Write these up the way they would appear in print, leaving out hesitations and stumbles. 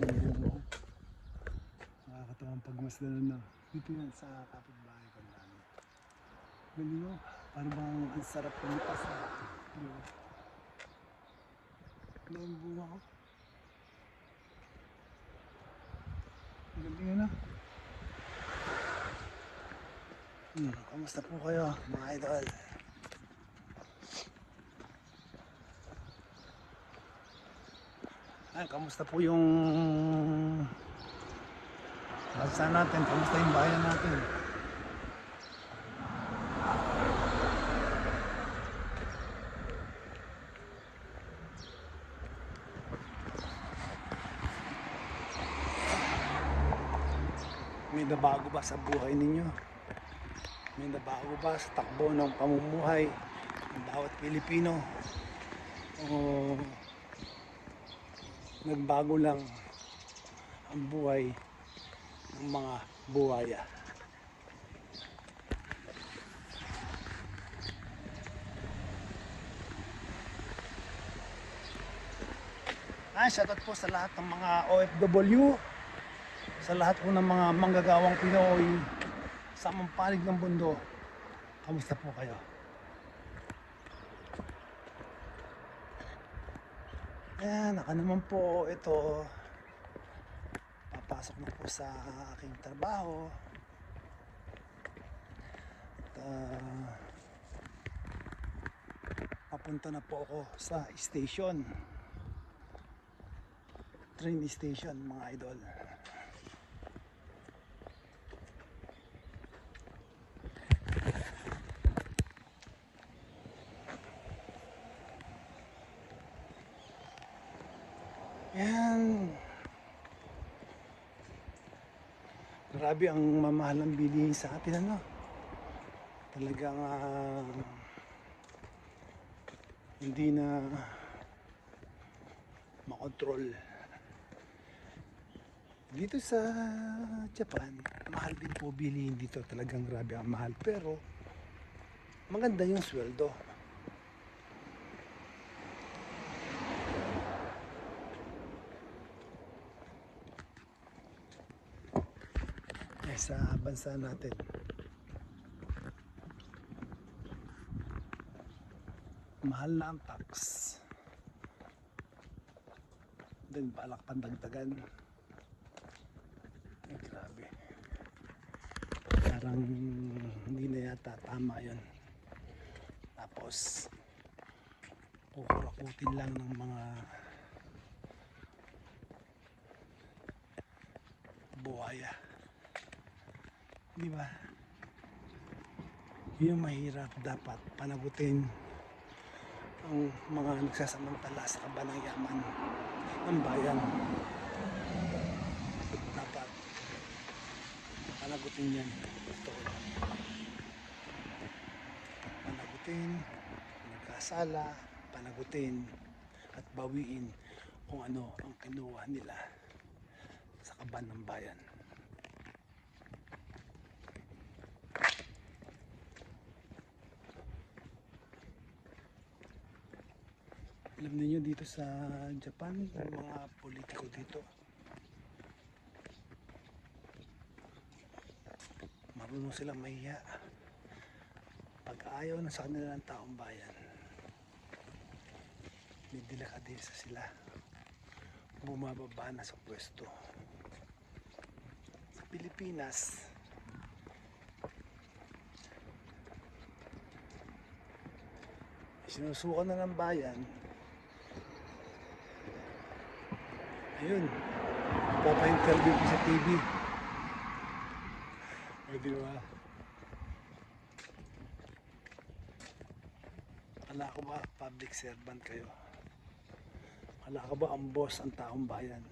daming bungo. Nakakatawang pagmasdalan na. Dito yan sa kapitbahay ko. Dami. Galing o. Parang bang ang sarap pumitas na. Daming bunga ko. Galing yun ah. Kamusta po kayo mga idol? Kamusta po yung bansa natin? Kamusta yung bayan natin? May nabago ba sa buhay ninyo? May nabago ba sa takbo ng pamumuhay ng bawat Pilipino? O nagbago lang ang buhay ng mga buhaya? Shoutout po sa lahat ng mga OFW, sa lahat po ng mga manggagawang Pinoy sa mampanig ng mundo. Kamusta po kayo? Ayan, naka naman po ito. Papasok na po sa aking trabaho. At, papunta na po ako sa station. Train station mga idol. Yan. Grabe ang mamahal ng bilihin sa atin, ano? Talagang hindi na makontrol. Dito sa Japan, mahal din po bilihin dito. Talagang grabe ang mahal. Pero maganda yung sweldo. Sa bansa natin, mahal na ang tax. Then balak pandagdagan. Ay, grabe. Parang hindi na yata tama yun. Tapos kukurakutin lang ng mga buhaya. Di ba? Yung mahirap dapat panagutin ang mga nagsasamantala sa kabanang yaman ng bayan. Dapat panagutin yan. Ito. Panagutin, nagkasala, panagutin at bawiin kung ano ang kinuha nila sa kaban ng bayan. Alam niyo dito sa Japan, yung mga politiko dito, marunong silang mahiya. Pag ayaw na sa kanila ng taong bayan, may delikadesa sila. Bumababa na sa pwesto. Sa Pilipinas, sinusukan na ng bayan. Ayun, papa-interview ko sa TV. O diba? Akala ko ba public servant kayo? Akala ko ba ang boss ang taong bayan?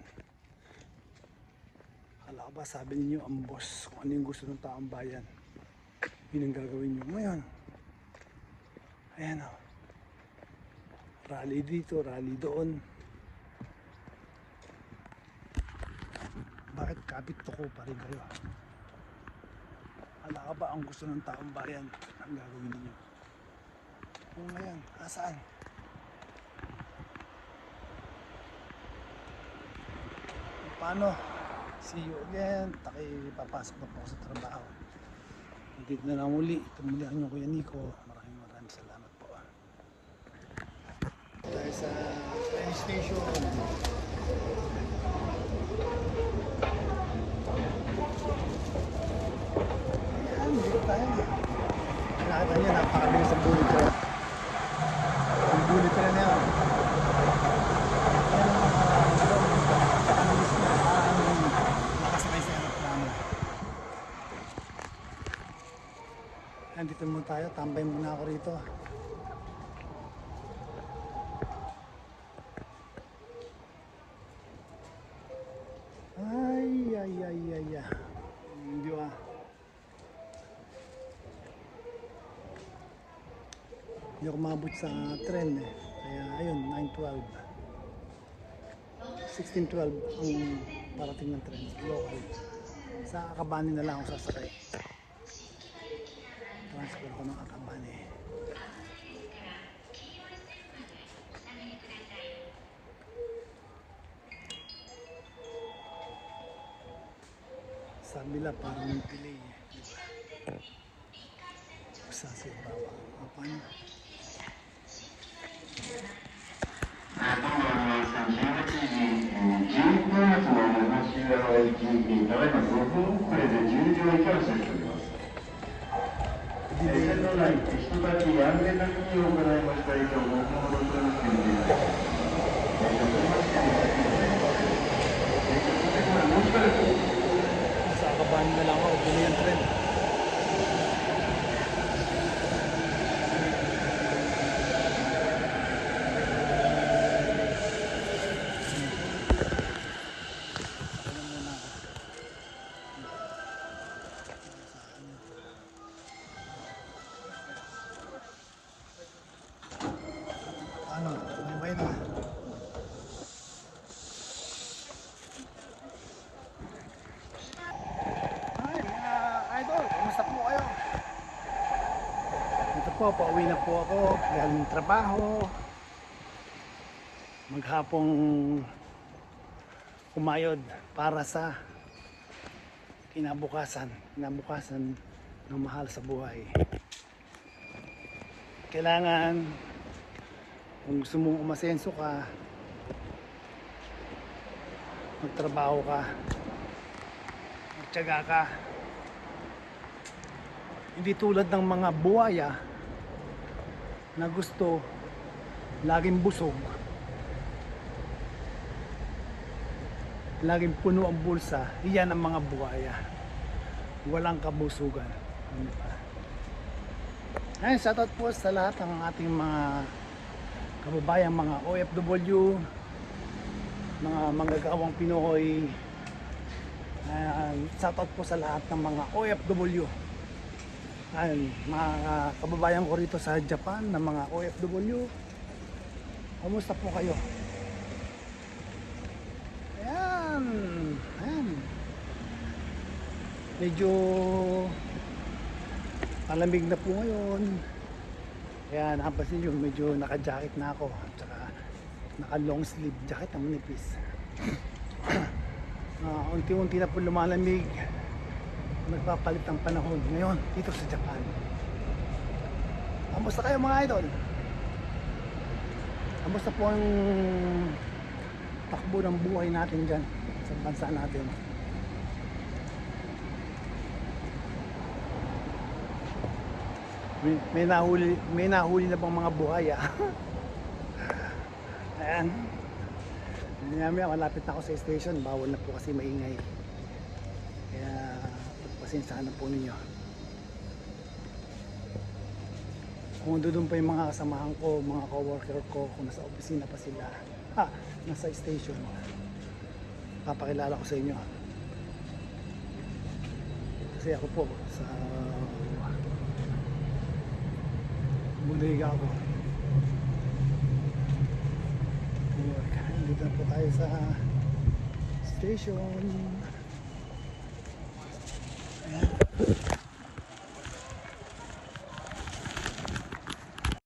Akala ko ba sabi niyo ang boss kung ano yung gusto ng taong bayan? Yun ang gagawin nyo. Ngayon, ayan o. Rally dito, rally doon. Bakit kapit ko pa rin kayo? Ala ka ba ang gusto ng taong bayan ang gagawin ninyo? Kung ngayon, asaan? paano, see you again. Papasok na po ako sa trabaho. Dito na lang muli. Ito muli ang inyong Kuya Nico. Maraming salamat po. Tayo sa train station. Ayan, dito tayo. Nakita niya, napakabilis sa bullet train. Ang bullet train na yan. Nakasakay sa aeroplano. Andito muna tayo, tambay muna ako rito. Ay. Hindi ba? Hindi ako mabot sa tren eh. Kaya ayun, 9:12. 16:12 ang parating ng tren. Local. Sa Akabani na lang ako sasakay. Transfer ko ng Akabani. Sa kabila parang may delay eh. Diba? Sa Sibawa. Paano? 11月の西側駅、ただいま5分遅れで10時をキャンセルしております。線路内、人たち安全な運輸を行いました以上、5分ほど遅れますけれども、sa Akabani na lang ako, bili yung tren. Ano, may na. Hi, idol, kumusta po kayo? Ito po, pauwi na po ako galing trabaho. Maghapong kumayod para sa kinabukasan ng mahal sa buhay. Kailangan kung gusto mong umasenso ka, magtrabaho ka, magtiyaga ka. Hindi tulad ng mga buhaya na gusto laging busog, laging puno ang bulsa. Iyan ang mga buhaya, walang kabusugan. Ayun, shoutout po sa lahat ng ating mga kababayang mga OFW, mga manggagawang Pinoy. Shoutout po sa lahat ng mga OFW. Ayun, mga kababayan ko rito sa Japan na mga OFW. Kumusta po kayo? Ayan. Medyo malamig na po ngayon. Kaya napansin nyo, medyo naka-jacket na ako. Tsaka naka-long sleeve jacket na manipis. Unti-unti na po lumalamig. Nagpapalit ang panahon ngayon dito sa Japan. Kamusta kayo mga idol? Kamusta po ang takbo ng buhay natin dyan sa bansa natin? May nahuli na bang mga buhaya? Ayan. Maya malapit na ako sa station. Bawal na po kasi maingay. Kaya pagpasensyahan na po ninyo. Kung doon pa yung mga kasamahan ko, mga coworker ko, kung nasa opisina pa sila, nasa station, papakilala ko sa inyo. Kasi ako po sa bodega ako. Dito na po tayo sa station.